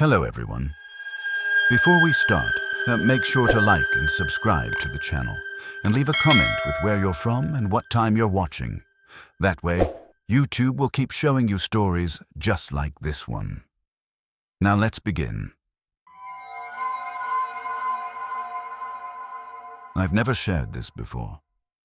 Hello everyone. Before we start, make sure to like and subscribe to the channel and leave a comment with where you're from and what time you're watching. That way, YouTube will keep showing you stories just like this one. Now let's begin. I've never shared this before,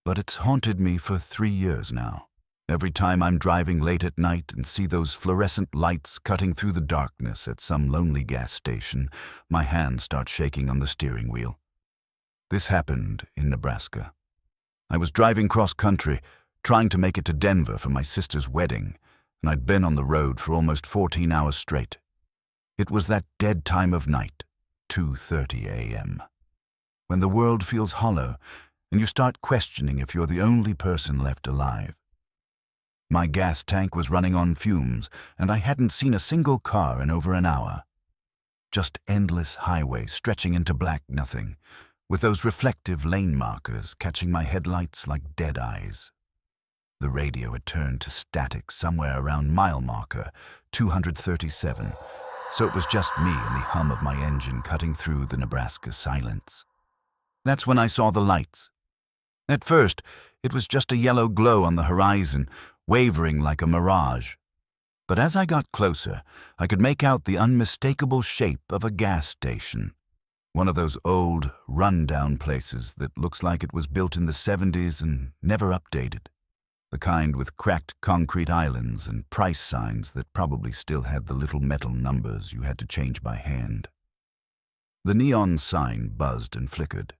but it's haunted me for 3 years now. Every time I'm driving late at night and see those fluorescent lights cutting through the darkness at some lonely gas station, my hands start shaking on the steering wheel. This happened in Nebraska. I was driving cross-country, trying to make it to Denver for my sister's wedding, and I'd been on the road for almost 14 hours straight. It was that dead time of night, 2:30 a.m., when the world feels hollow and you start questioning if you're the only person left alive. My gas tank was running on fumes, and I hadn't seen a single car in over an hour. Just endless highway stretching into black nothing, with those reflective lane markers catching my headlights like dead eyes. The radio had turned to static somewhere around mile marker 237, so it was just me and the hum of my engine cutting through the Nebraska silence. That's when I saw the lights. At first, it was just a yellow glow on the horizon, wavering like a mirage. But as I got closer, I could make out the unmistakable shape of a gas station. One of those old, run-down places that looks like it was built in the 70s and never updated. The kind with cracked concrete islands and price signs that probably still had the little metal numbers you had to change by hand. The neon sign buzzed and flickered.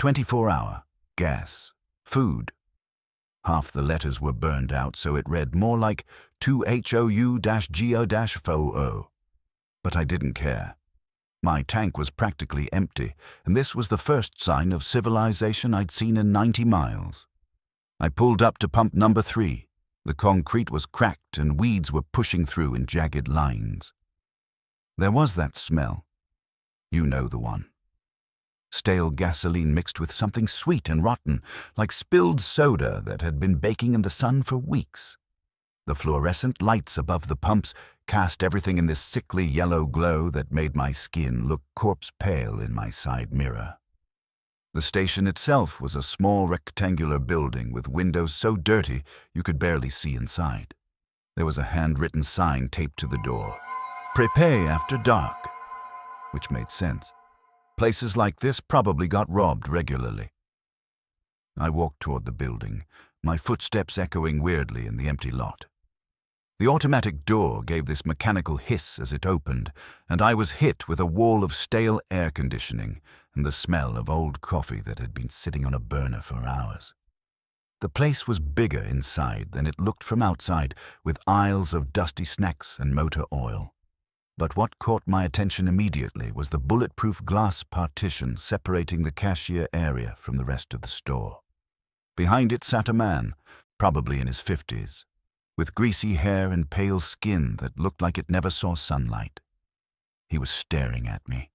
24-hour, gas, food. Half the letters were burned out, so it read more like 2HOU-GO-FOO. But I didn't care. My tank was practically empty, and this was the first sign of civilization I'd seen in 90 miles. I pulled up to pump number 3. The concrete was cracked and weeds were pushing through in jagged lines. There was that smell. You know the one. Stale gasoline mixed with something sweet and rotten, like spilled soda that had been baking in the sun for weeks. The fluorescent lights above the pumps cast everything in this sickly yellow glow that made my skin look corpse pale in my side mirror. The station itself was a small rectangular building with windows so dirty you could barely see inside. There was a handwritten sign taped to the door, "Prepay after dark," which made sense. Places like this probably got robbed regularly. I walked toward the building, my footsteps echoing weirdly in the empty lot. The automatic door gave this mechanical hiss as it opened, and I was hit with a wall of stale air conditioning and the smell of old coffee that had been sitting on a burner for hours. The place was bigger inside than it looked from outside, with aisles of dusty snacks and motor oil. But what caught my attention immediately was the bulletproof glass partition separating the cashier area from the rest of the store. Behind it sat a man, probably in his 50s, with greasy hair and pale skin that looked like it never saw sunlight. He was staring at me.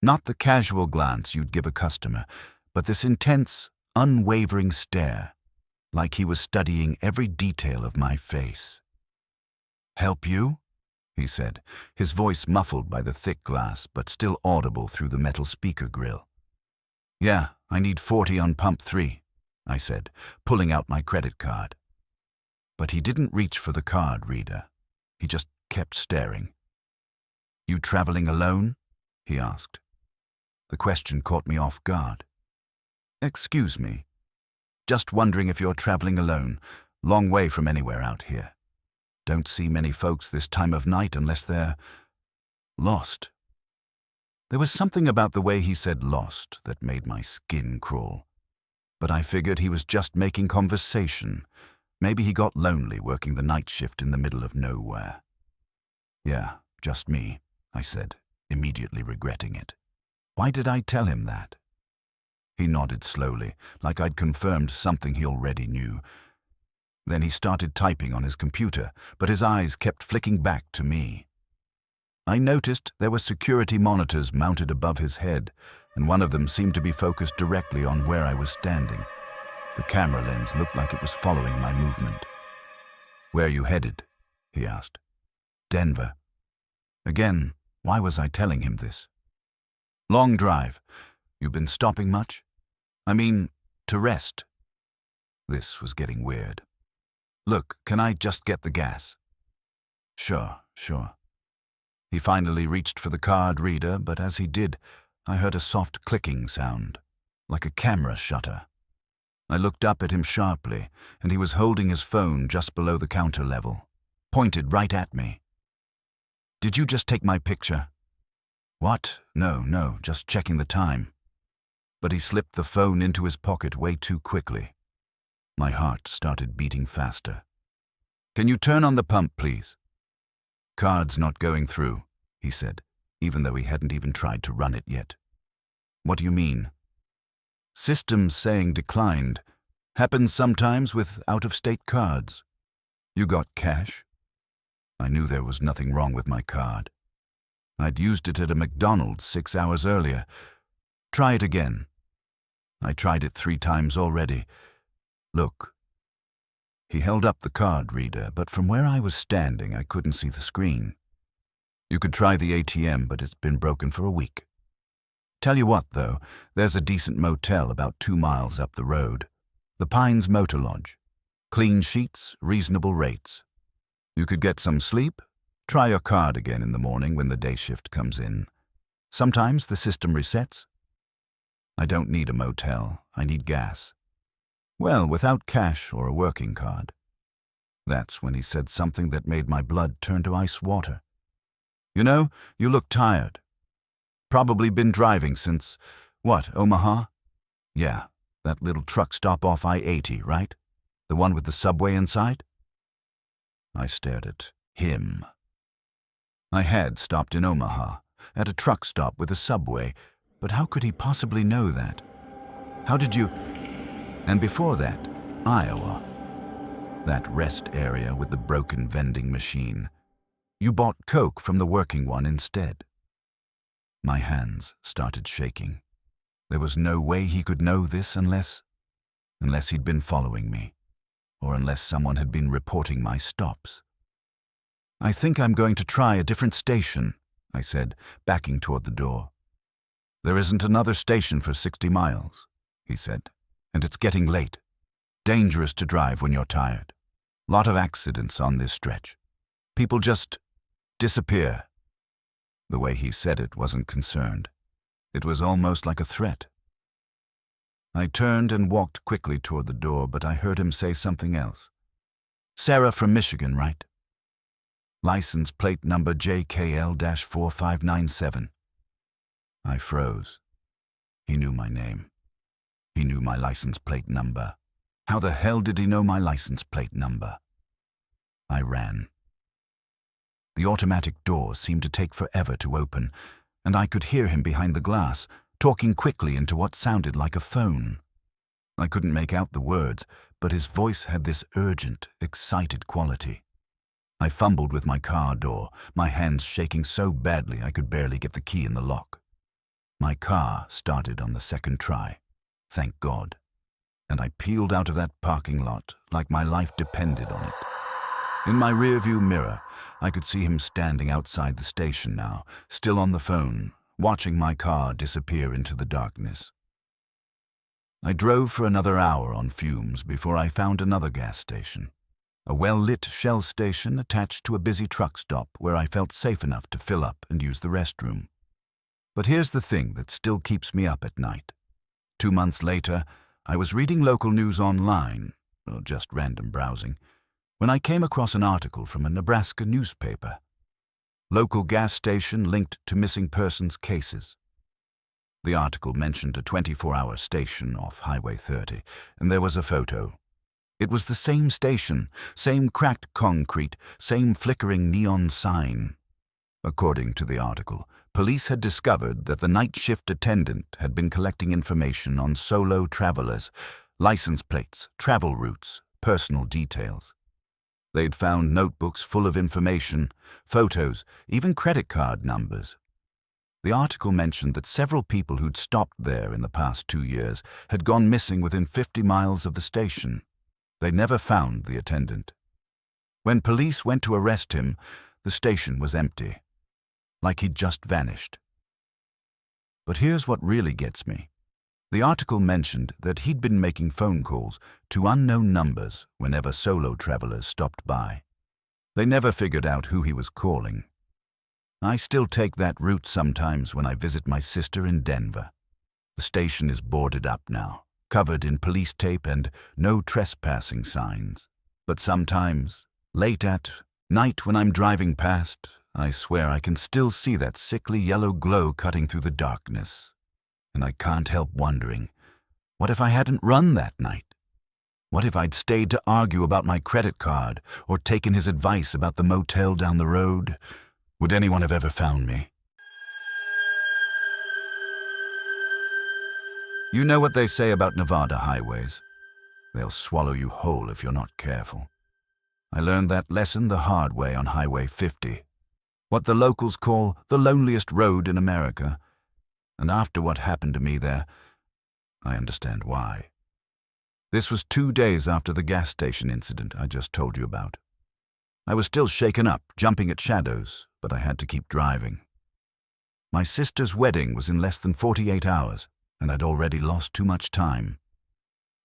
Not the casual glance you'd give a customer, but this intense, unwavering stare, like he was studying every detail of my face. "Help you?" he said, his voice muffled by the thick glass but still audible through the metal speaker grill. "Yeah, I need 40 on pump 3, I said, pulling out my credit card. But he didn't reach for the card reader. He just kept staring. "You traveling alone?" he asked. The question caught me off guard. "Excuse me. Just wondering if you're traveling alone, long way from anywhere out here. Don't see many folks this time of night unless they're lost." There was something about the way he said lost that made my skin crawl. But I figured he was just making conversation. Maybe he got lonely working the night shift in the middle of nowhere. "Yeah, just me," I said, immediately regretting it. Why did I tell him that? He nodded slowly, like I'd confirmed something he already knew. Then he started typing on his computer, but his eyes kept flicking back to me. I noticed there were security monitors mounted above his head, and one of them seemed to be focused directly on where I was standing. The camera lens looked like it was following my movement. "Where are you headed?" he asked. "Denver." Again, Why was I telling him this? Long drive. You been stopping much? I mean, to rest. This was getting weird. Look, can I just get the gas? Sure. He finally reached for the card reader, but as he did, I heard a soft clicking sound, like a camera shutter. I looked up at him sharply, and he was holding his phone just below the counter level, pointed right at me. Did you just take my picture? What? No, just checking the time. But he slipped the phone into his pocket way too quickly. My heart started beating faster. Can you turn on the pump, please? Card's not going through, he said, even though he hadn't even tried to run it yet. What do you mean? System's saying declined. Happens sometimes with out-of-state cards. You got cash? I knew there was nothing wrong with my card. I'd used it at a McDonald's 6 hours earlier. Try it again. I tried it 3 times already. Look. He held up the card reader, but from where I was standing, I couldn't see the screen. You could try the ATM, but it's been broken for a week. Tell you what, though, there's a decent motel about 2 miles up the road. The Pines Motor Lodge. Clean sheets, reasonable rates. You could get some sleep. Try your card again in the morning when the day shift comes in. Sometimes the system resets. I don't need a motel. I need gas. Well, without cash or a working card. That's when he said something that made my blood turn to ice water. You know, you look tired. Probably been driving since, what, Omaha? Yeah, that little truck stop off I-80, right? The one with the subway inside? I stared at him. I had stopped in Omaha, at a truck stop with a subway, but how could he possibly know that? How did you... And before that, Iowa. That rest area with the broken vending machine. You bought Coke from the working one instead. My hands started shaking. There was no way he could know this unless he'd been following me, or unless someone had been reporting my stops. I think I'm going to try a different station, I said, backing toward the door. There isn't another station for 60 miles, he said, and it's getting late. Dangerous to drive when you're tired. Lot of accidents on this stretch. People just disappear. The way he said it wasn't concerned. It was almost like a threat. I turned and walked quickly toward the door, but I heard him say something else. Sarah from Michigan, right? License plate number JKL-4597. I froze. He knew my name. He knew my license plate number. How the hell did he know my license plate number? I ran. The automatic door seemed to take forever to open, and I could hear him behind the glass, talking quickly into what sounded like a phone. I couldn't make out the words, but his voice had this urgent, excited quality. I fumbled with my car door, my hands shaking so badly I could barely get the key in the lock. My car started on the second try, thank God, and I peeled out of that parking lot like my life depended on it. In my rearview mirror, I could see him standing outside the station now, still on the phone, watching my car disappear into the darkness. I drove for another hour on fumes before I found another gas station. A well-lit Shell station attached to a busy truck stop where I felt safe enough to fill up and use the restroom. But here's the thing that still keeps me up at night. 2 months later, I was reading local news online, or just random browsing, when I came across an article from a Nebraska newspaper. Local gas station linked to missing persons cases. The article mentioned a 24-hour station off Highway 30, and there was a photo. It was the same station, same cracked concrete, same flickering neon sign. According to the article, police had discovered that the night shift attendant had been collecting information on solo travelers, license plates, travel routes, personal details. They'd found notebooks full of information, photos, even credit card numbers. The article mentioned that several people who'd stopped there in the past 2 years had gone missing within 50 miles of the station. They never found the attendant. When police went to arrest him, the station was empty. like he'd just vanished. But here's what really gets me. The article mentioned that he'd been making phone calls to unknown numbers whenever solo travelers stopped by. They never figured out who he was calling. I still take that route sometimes when I visit my sister in Denver. The station is boarded up now, covered in police tape and no trespassing signs. But sometimes, late at night when I'm driving past, I swear I can still see that sickly yellow glow cutting through the darkness. And I can't help wondering, what if I hadn't run that night? What if I'd stayed to argue about my credit card or taken his advice about the motel down the road? Would anyone have ever found me? You know what they say about Nevada highways. They'll swallow you whole if you're not careful. I learned that lesson the hard way on Highway 50, what the locals call the loneliest road in America. And after what happened to me there, I understand why. This was 2 days after the gas station incident I just told you about. I was still shaken up, jumping at shadows, but I had to keep driving. My sister's wedding was in less than 48 hours, and I'd already lost too much time.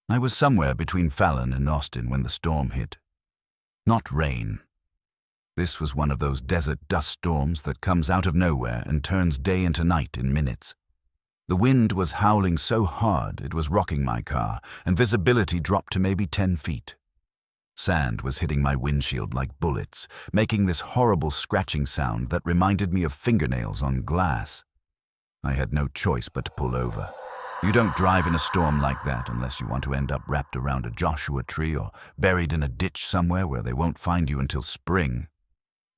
I was somewhere between Fallon and Austin when the storm hit. Not rain. This was one of those desert dust storms that comes out of nowhere and turns day into night in minutes. The wind was howling so hard it was rocking my car, and visibility dropped to maybe 10 feet. Sand was hitting my windshield like bullets, making this horrible scratching sound that reminded me of fingernails on glass. I had no choice but to pull over. You don't drive in a storm like that unless you want to end up wrapped around a Joshua tree or buried in a ditch somewhere where they won't find you until spring.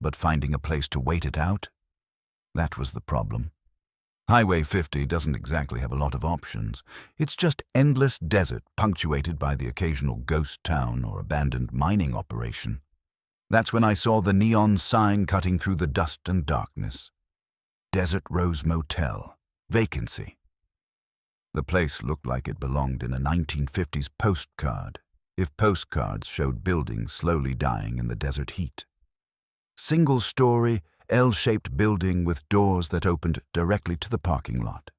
But finding a place to wait it out? That was the problem. Highway 50 doesn't exactly have a lot of options. It's just endless desert punctuated by the occasional ghost town or abandoned mining operation. That's when I saw the neon sign cutting through the dust and darkness. Desert Rose Motel. Vacancy. The place looked like it belonged in a 1950s postcard, if postcards showed buildings slowly dying in the desert heat. Single-story, L-shaped building with doors that opened directly to the parking lot.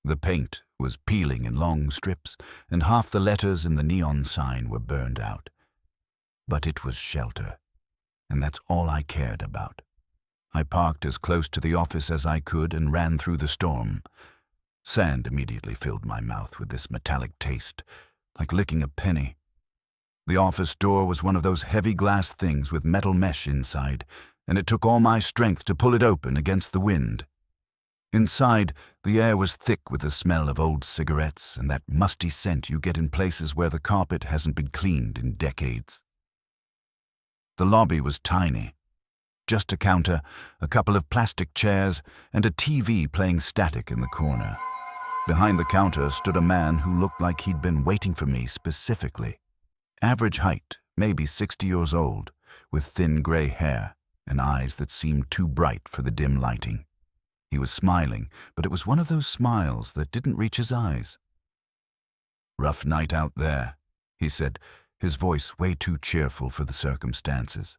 The paint was peeling in long strips, and half the letters in the neon sign were burned out. But it was shelter, and that's all I cared about. I parked as close to the office as I could and ran through the storm. Sand immediately filled my mouth with this metallic taste, like licking a penny. The office door was one of those heavy glass things with metal mesh inside, and it took all my strength to pull it open against the wind. Inside, the air was thick with the smell of old cigarettes and that musty scent you get in places where the carpet hasn't been cleaned in decades. The lobby was tiny. Just a counter, a couple of plastic chairs, and a TV playing static in the corner. Behind the counter stood a man who looked like he'd been waiting for me specifically. Average height, maybe 60 years old, with thin gray hair and eyes that seemed too bright for the dim lighting. He was smiling, but it was one of those smiles that didn't reach his eyes. "Rough night out there," he said, his voice way too cheerful for the circumstances.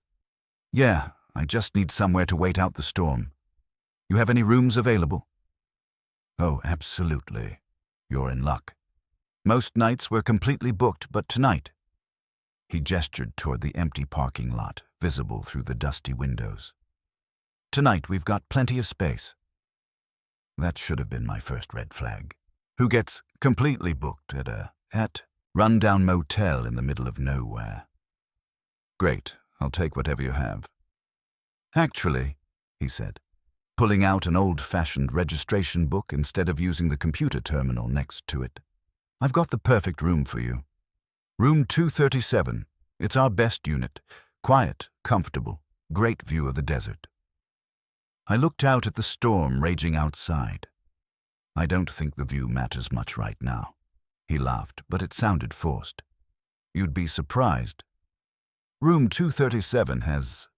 "Yeah, I just need somewhere to wait out the storm. You have any rooms available?" "Oh, absolutely. You're in luck. Most nights we're completely booked, but tonight..." He gestured toward the empty parking lot, visible through the dusty windows. "Tonight we've got plenty of space." That should have been my first red flag. Who gets completely booked at a rundown motel in the middle of nowhere? "Great, I'll take whatever you have." "Actually," he said, pulling out an old-fashioned registration book instead of using the computer terminal next to it, "I've got the perfect room for you. Room 237. It's our best unit. Quiet, comfortable, great view of the desert." I looked out at the storm raging outside. "I don't think the view matters much right now." He laughed, but it sounded forced. "You'd be surprised. Room 237 has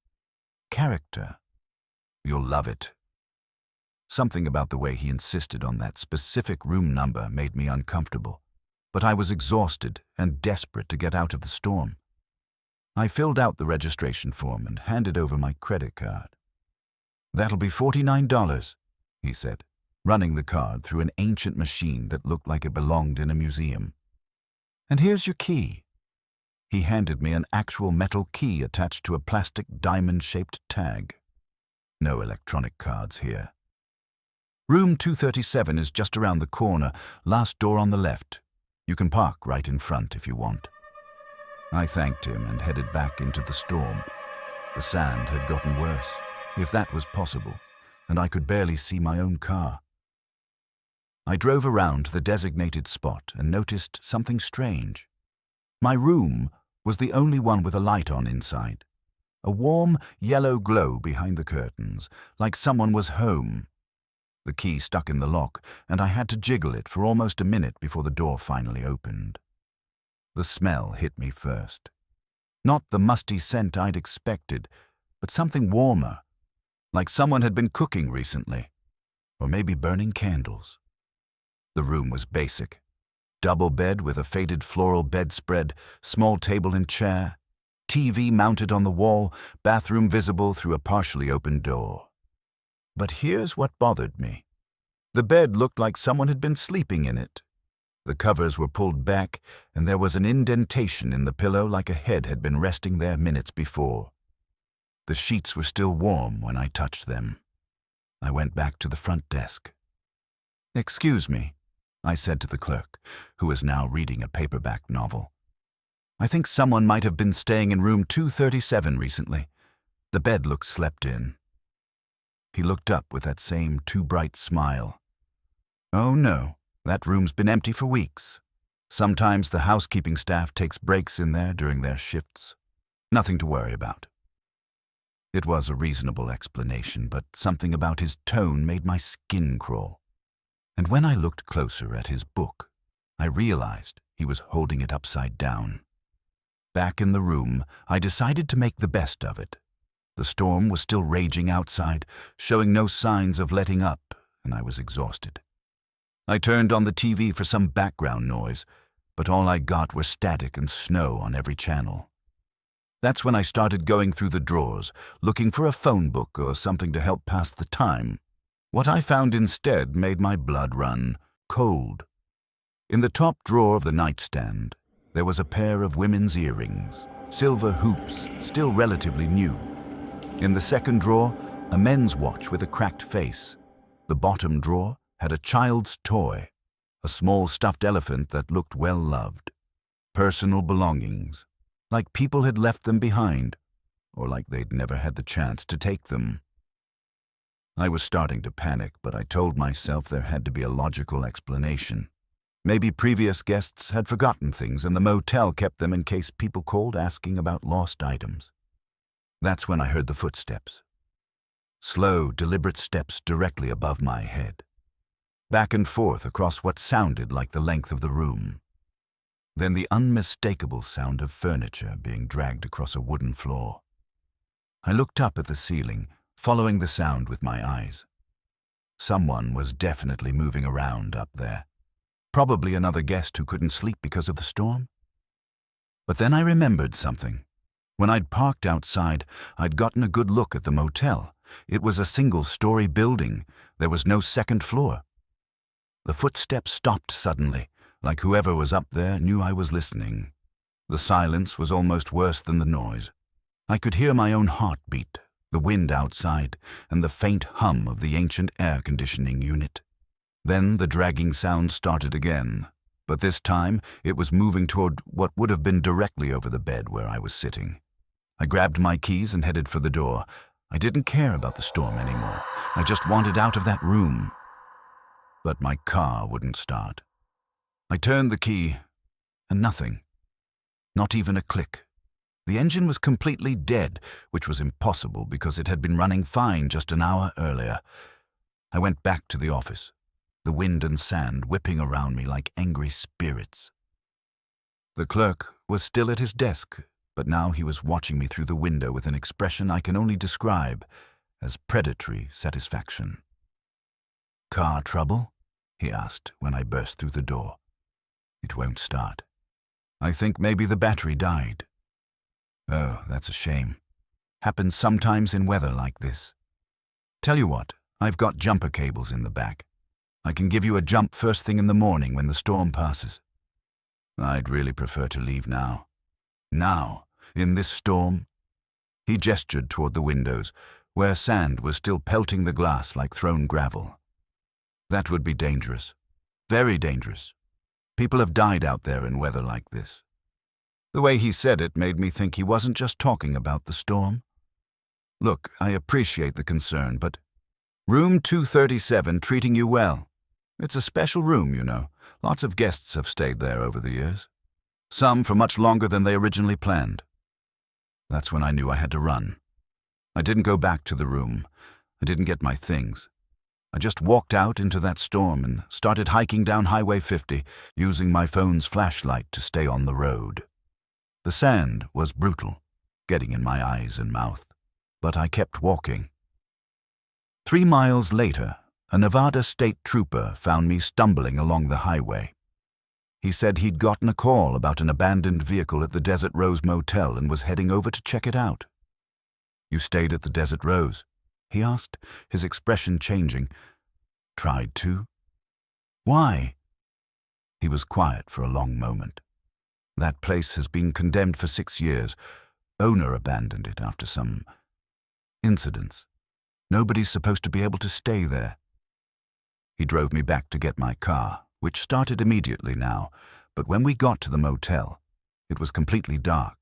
character. You'll love it." Something about the way he insisted on that specific room number made me uncomfortable, but I was exhausted and desperate to get out of the storm. I filled out the registration form and handed over my credit card. "That'll be $49, he said, running the card through an ancient machine that looked like it belonged in a museum. "And here's your key." He handed me an actual metal key attached to a plastic diamond-shaped tag. No electronic cards here. "Room 237 is just around the corner, last door on the left. You can park right in front if you want." I thanked him and headed back into the storm. The sand had gotten worse, if that was possible, and I could barely see my own car. I drove around the designated spot and noticed something strange. My room was the only one with a light on inside. A warm yellow glow behind the curtains, like someone was home. The key stuck in the lock, and I had to jiggle it for almost a minute before the door finally opened. The smell hit me first. Not the musty scent I'd expected, but something warmer, like someone had been cooking recently, or maybe burning candles. The room was basic. Double bed with a faded floral bedspread, small table and chair, TV mounted on the wall, bathroom visible through a partially open door. But here's what bothered me. The bed looked like someone had been sleeping in it. The covers were pulled back, and there was an indentation in the pillow like a head had been resting there minutes before. The sheets were still warm when I touched them. I went back to the front desk. "Excuse me," I said to the clerk, who was now reading a paperback novel. "I think someone might have been staying in room 237 recently. The bed looks slept in." He looked up with that same too bright smile. "Oh no, that room's been empty for weeks. Sometimes the housekeeping staff takes breaks in there during their shifts. Nothing to worry about." It was a reasonable explanation, but something about his tone made my skin crawl. And when I looked closer at his book, I realized he was holding it upside down. Back in the room, I decided to make the best of it. The storm was still raging outside, showing no signs of letting up, and I was exhausted. I turned on the TV for some background noise, but all I got were static and snow on every channel. That's when I started going through the drawers, looking for a phone book or something to help pass the time. What I found instead made my blood run cold. In the top drawer of the nightstand, there was a pair of women's earrings, silver hoops, still relatively new. In the second drawer, a men's watch with a cracked face. The bottom drawer had a child's toy, a small stuffed elephant that looked well loved. Personal belongings, like people had left them behind, or like they'd never had the chance to take them. I was starting to panic, but I told myself there had to be a logical explanation. Maybe previous guests had forgotten things and the motel kept them in case people called asking about lost items. That's when I heard the footsteps. Slow, deliberate steps directly above my head. Back and forth across what sounded like the length of the room. Then the unmistakable sound of furniture being dragged across a wooden floor. I looked up at the ceiling, following the sound with my eyes. Someone was definitely moving around up there. Probably another guest who couldn't sleep because of the storm. But then I remembered something. When I'd parked outside, I'd gotten a good look at the motel. It was a single-story building. There was no second floor. The footsteps stopped suddenly, like whoever was up there knew I was listening. The silence was almost worse than the noise. I could hear my own heartbeat, the wind outside, and the faint hum of the ancient air conditioning unit. Then the dragging sound started again, but this time it was moving toward what would have been directly over the bed where I was sitting. I grabbed my keys and headed for the door. I didn't care about the storm anymore. I just wanted out of that room. But my car wouldn't start. I turned the key, and nothing. Not even a click. The engine was completely dead, which was impossible because it had been running fine just an hour earlier. I went back to the office, the wind and sand whipping around me like angry spirits. The clerk was still at his desk, but now he was watching me through the window with an expression I can only describe as predatory satisfaction. "Car trouble?" he asked when I burst through the door. "It won't start. I think maybe the battery died." "Oh, that's a shame. Happens sometimes in weather like this." Tell you what, I've got jumper cables in the back. I can give you a jump first thing in the morning when the storm passes. I'd really prefer to leave now. Now, in this storm. He gestured toward the windows, where sand was still pelting the glass like thrown gravel. That would be dangerous. Very dangerous. People have died out there in weather like this. The way he said it made me think he wasn't just talking about the storm. Look, I appreciate the concern, but room 237 treating you well. It's a special room, you know. Lots of guests have stayed there over the years. Some for much longer than they originally planned. That's when I knew I had to run. I didn't go back to the room. I didn't get my things. I just walked out into that storm and started hiking down Highway 50, using my phone's flashlight to stay on the road. The sand was brutal, getting in my eyes and mouth, but I kept walking. 3 miles later, a Nevada state trooper found me stumbling along the highway. He said he'd gotten a call about an abandoned vehicle at the Desert Rose Motel and was heading over to check it out. "You stayed at the Desert Rose?" he asked, his expression changing. "Tried to." "Why?" He was quiet for a long moment. "That place has been condemned for 6 years. Owner abandoned it after some incidents. Nobody's supposed to be able to stay there." He drove me back to get my car, which started immediately now, but when we got to the motel, it was completely dark.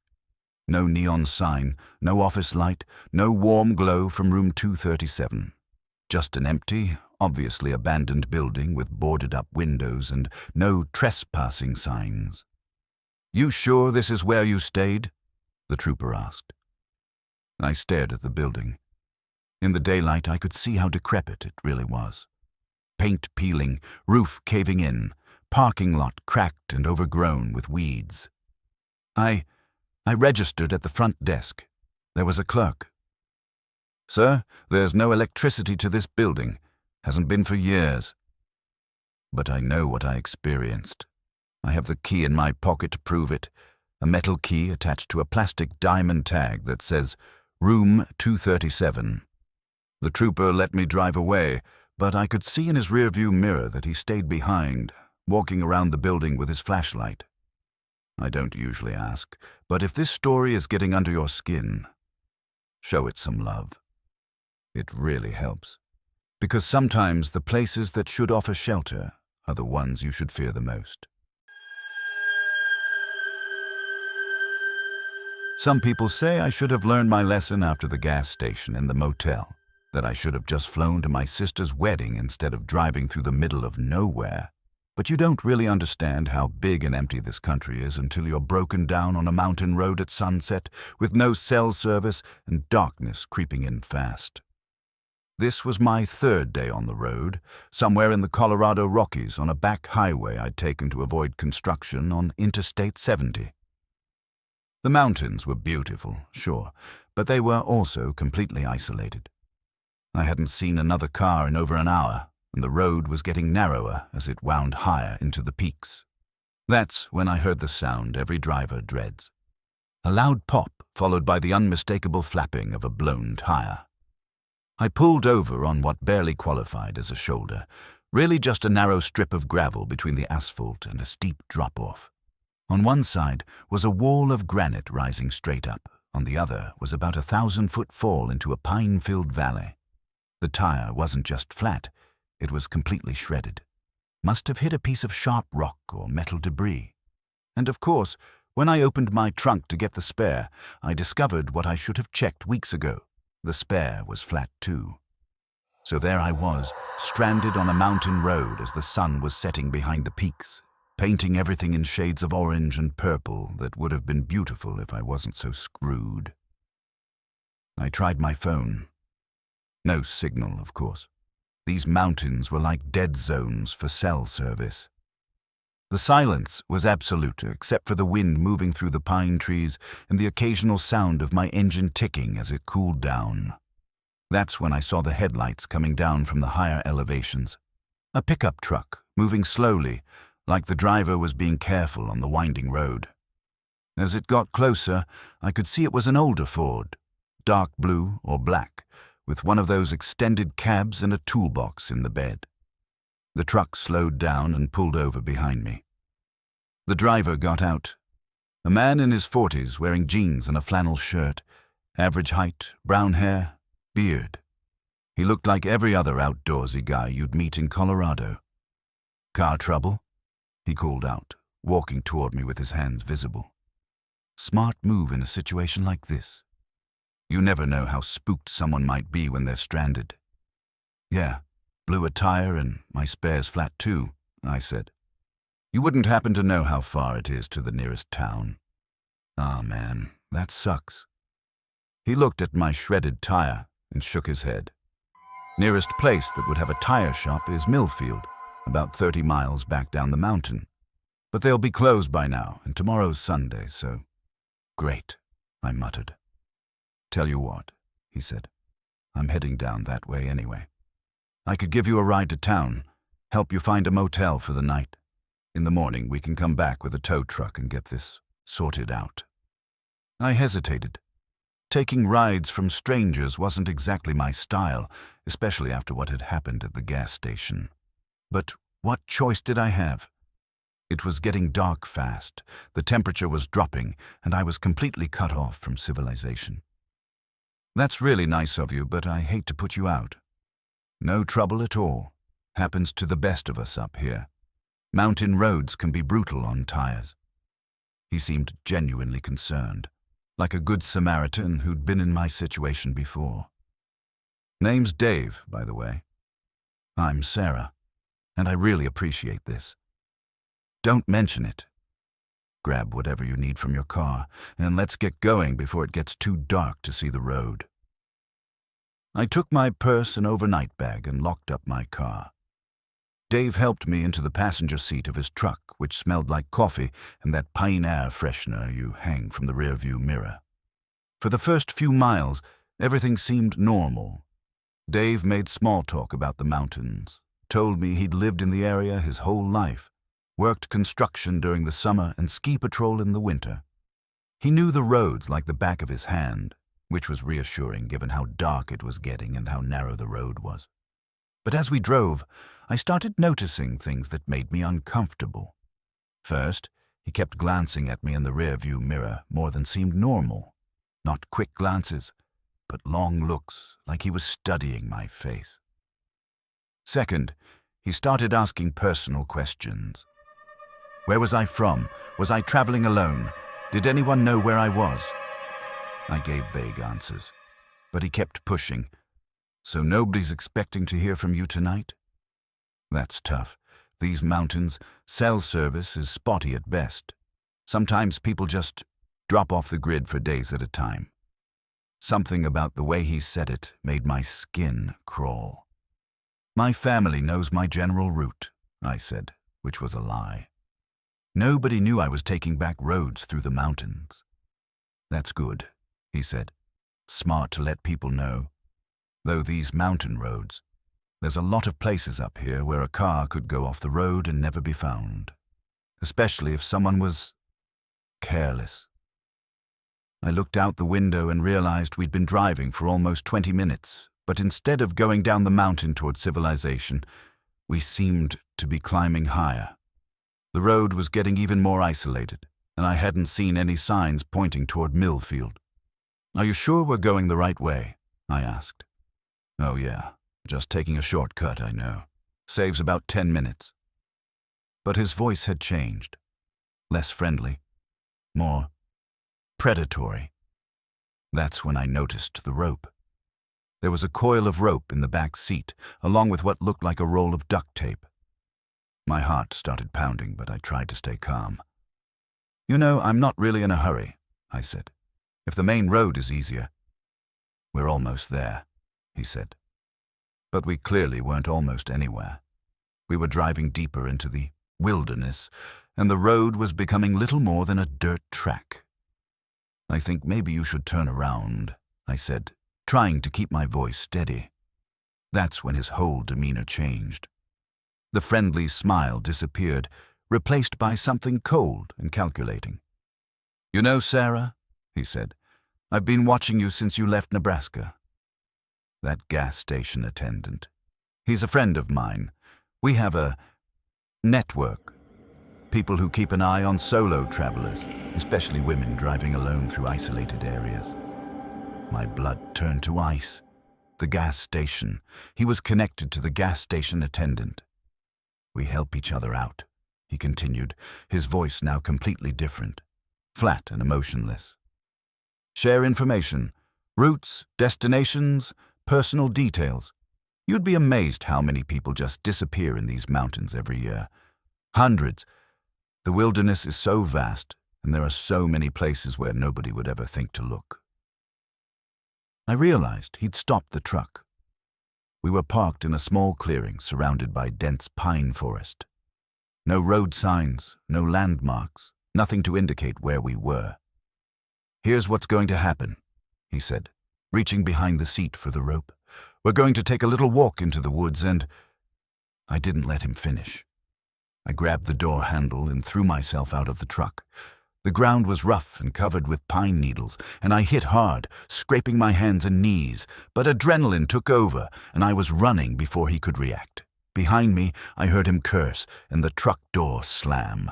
No neon sign, no office light, no warm glow from room 237. Just an empty, obviously abandoned building with boarded-up windows and no trespassing signs. "You sure this is where you stayed?" the trooper asked. I stared at the building. In the daylight, I could see how decrepit it really was. Paint peeling, roof caving in, parking lot cracked and overgrown with weeds. I registered at the front desk. There was a clerk. "Sir, there's no electricity to this building. Hasn't been for years." But I know what I experienced. I have the key in my pocket to prove it, a metal key attached to a plastic diamond tag that says Room 237. The trooper let me drive away, but I could see in his rearview mirror that he stayed behind, walking around the building with his flashlight. I don't usually ask, but if this story is getting under your skin, show it some love. It really helps, because sometimes the places that should offer shelter are the ones you should fear the most. Some people say I should have learned my lesson after the gas station in the motel, that I should have just flown to my sister's wedding instead of driving through the middle of nowhere. But you don't really understand how big and empty this country is until you're broken down on a mountain road at sunset with no cell service and darkness creeping in fast. This was my 3rd day on the road, somewhere in the Colorado Rockies on a back highway I'd taken to avoid construction on Interstate 70. The mountains were beautiful, sure, but they were also completely isolated. I hadn't seen another car in over an hour, and the road was getting narrower as it wound higher into the peaks. That's when I heard the sound every driver dreads. A loud pop followed by the unmistakable flapping of a blown tire. I pulled over on what barely qualified as a shoulder, really just a narrow strip of gravel between the asphalt and a steep drop-off. On one side was a wall of granite rising straight up. On the other was about a 1,000-foot fall into a pine-filled valley. The tire wasn't just flat, it was completely shredded. Must have hit a piece of sharp rock or metal debris. And of course, when I opened my trunk to get the spare, I discovered what I should have checked weeks ago. The spare was flat too. So there I was, stranded on a mountain road as the sun was setting behind the peaks, painting everything in shades of orange and purple that would have been beautiful if I wasn't so screwed. I tried my phone. No signal, of course. These mountains were like dead zones for cell service. The silence was absolute, except for the wind moving through the pine trees and the occasional sound of my engine ticking as it cooled down. That's when I saw the headlights coming down from the higher elevations. A pickup truck, moving slowly, like the driver was being careful on the winding road. As it got closer, I could see it was an older Ford, dark blue or black, with one of those extended cabs and a toolbox in the bed. The truck slowed down and pulled over behind me. The driver got out. A man in his 40s wearing jeans and a flannel shirt, average height, brown hair, beard. He looked like every other outdoorsy guy you'd meet in Colorado. "Car trouble?" he called out, walking toward me with his hands visible. Smart move in a situation like this. You never know how spooked someone might be when they're stranded. "Yeah, blew a tire and my spare's flat too," I said. "You wouldn't happen to know how far it is to the nearest town?" "Ah, man, that sucks." He looked at my shredded tire and shook his head. "Nearest place that would have a tire shop is Millfield, about 30 miles back down the mountain. But they'll be closed by now, and tomorrow's Sunday, so..." "Great," I muttered. "Tell you what," he said. "I'm heading down that way anyway. I could give you a ride to town, help you find a motel for the night. In the morning, we can come back with a tow truck and get this sorted out." I hesitated. Taking rides from strangers wasn't exactly my style, especially after what had happened at the gas station. But what choice did I have? It was getting dark fast, the temperature was dropping, and I was completely cut off from civilization. "That's really nice of you, but I hate to put you out." "No trouble at all. Happens to the best of us up here. Mountain roads can be brutal on tires." He seemed genuinely concerned, like a good Samaritan who'd been in my situation before. "Name's Dave, by the way." "I'm Sarah, and I really appreciate this." "Don't mention it. Grab whatever you need from your car, and let's get going before it gets too dark to see the road." I took my purse and overnight bag and locked up my car. Dave helped me into the passenger seat of his truck, which smelled like coffee and that pine air freshener you hang from the rearview mirror. For the first few miles, everything seemed normal. Dave made small talk about the mountains, told me he'd lived in the area his whole life, worked construction during the summer and ski patrol in the winter. He knew the roads like the back of his hand, which was reassuring given how dark it was getting and how narrow the road was. But as we drove, I started noticing things that made me uncomfortable. First, he kept glancing at me in the rearview mirror more than seemed normal. Not quick glances, but long looks, like he was studying my face. Second, he started asking personal questions. Where was I from? Was I traveling alone? Did anyone know where I was? I gave vague answers, but he kept pushing. "So nobody's expecting to hear from you tonight?" That's tough. These mountains, cell service is spotty at best. Sometimes people just drop off the grid for days at a time. Something about the way he said it made my skin crawl. "My family knows my general route," I said, which was a lie. Nobody knew I was taking back roads through the mountains. "That's good," he said. "Smart to let people know. Though these mountain roads, there's a lot of places up here where a car could go off the road and never be found. Especially if someone was careless." I looked out the window and realized we'd been driving for almost 20 minutes, but instead of going down the mountain toward civilization, we seemed to be climbing higher. The road was getting even more isolated, and I hadn't seen any signs pointing toward Millfield. "Are you sure we're going the right way?" I asked. "Oh yeah, just taking a shortcut, I know. Saves about 10 minutes. But his voice had changed. Less friendly. More predatory. That's when I noticed the rope. There was a coil of rope in the back seat, along with what looked like a roll of duct tape. My heart started pounding, but I tried to stay calm. "You know, I'm not really in a hurry," I said. "If the main road is easier." "We're almost there," he said. But we clearly weren't almost anywhere. We were driving deeper into the wilderness, and the road was becoming little more than a dirt track. "I think maybe you should turn around," I said, trying to keep my voice steady. That's when his whole demeanor changed. The friendly smile disappeared, replaced by something cold and calculating. "You know, Sarah," he said, "I've been watching you since you left Nebraska." That gas station attendant. He's a friend of mine. We have a network. People who keep an eye on solo travelers, especially women driving alone through isolated areas. My blood turned to ice. The gas station. He was connected to the gas station attendant. We help each other out, he continued, his voice now completely different, flat and emotionless. Share information, routes, destinations, personal details. You'd be amazed how many people just disappear in these mountains every year. Hundreds. The wilderness is so vast, and there are so many places where nobody would ever think to look. I realized he'd stopped the truck. We were parked in a small clearing surrounded by dense pine forest. No road signs, no landmarks, nothing to indicate where we were. Here's what's going to happen, he said, reaching behind the seat for the rope. We're going to take a little walk into the woods and... I didn't let him finish. I grabbed the door handle and threw myself out of the truck. The ground was rough and covered with pine needles, and I hit hard, scraping my hands and knees, but adrenaline took over, and I was running before he could react. Behind me, I heard him curse, and the truck door slam.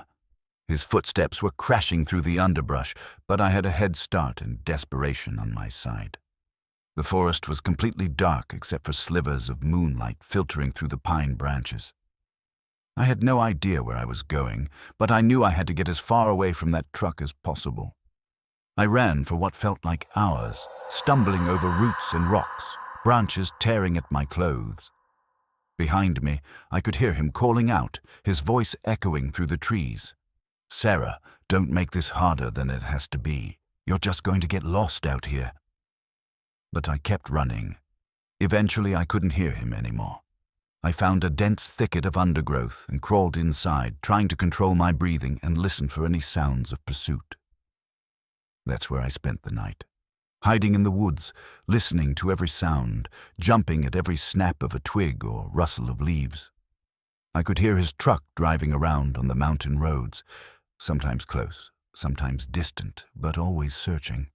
His footsteps were crashing through the underbrush, but I had a head start and desperation on my side. The forest was completely dark except for slivers of moonlight filtering through the pine branches. I had no idea where I was going, but I knew I had to get as far away from that truck as possible. I ran for what felt like hours, stumbling over roots and rocks, branches tearing at my clothes. Behind me, I could hear him calling out, his voice echoing through the trees. Sarah, don't make this harder than it has to be. You're just going to get lost out here. But I kept running. Eventually, I couldn't hear him anymore. I found a dense thicket of undergrowth and crawled inside, trying to control my breathing and listen for any sounds of pursuit. That's where I spent the night, hiding in the woods, listening to every sound, jumping at every snap of a twig or rustle of leaves. I could hear his truck driving around on the mountain roads, sometimes close, sometimes distant, but always searching.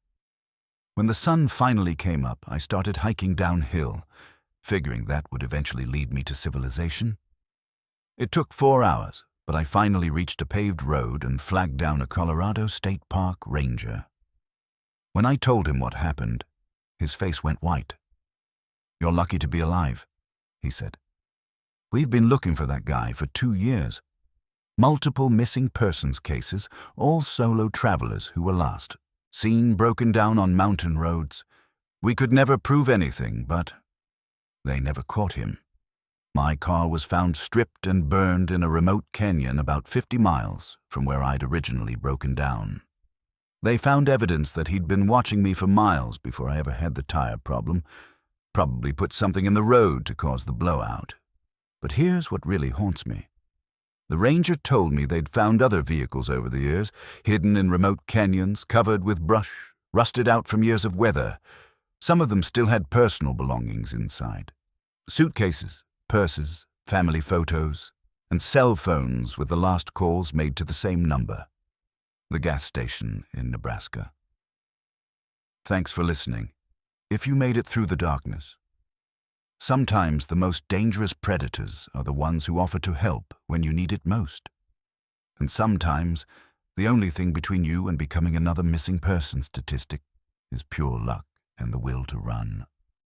When the sun finally came up, I started hiking downhill, figuring that would eventually lead me to civilization. It took 4 hours, but I finally reached a paved road and flagged down a Colorado State Park ranger. When I told him what happened, his face went white. "You're lucky to be alive," he said. "We've been looking for that guy for 2 years. Multiple missing persons cases, all solo travelers who were lost, seen broken down on mountain roads. We could never prove anything, but they never caught him. My car was found stripped and burned in a remote canyon about 50 miles from where I'd originally broken down. They found evidence that he'd been watching me for miles before I ever had the tire problem, probably put something in the road to cause the blowout. But here's what really haunts me. The ranger told me they'd found other vehicles over the years, hidden in remote canyons, covered with brush, rusted out from years of weather. Some of them still had personal belongings inside. Suitcases, purses, family photos, and cell phones with the last calls made to the same number. The gas station in Nebraska. Thanks for listening. If you made it through the darkness. Sometimes the most dangerous predators are the ones who offer to help when you need it most. And sometimes the only thing between you and becoming another missing person statistic is pure luck and the will to run.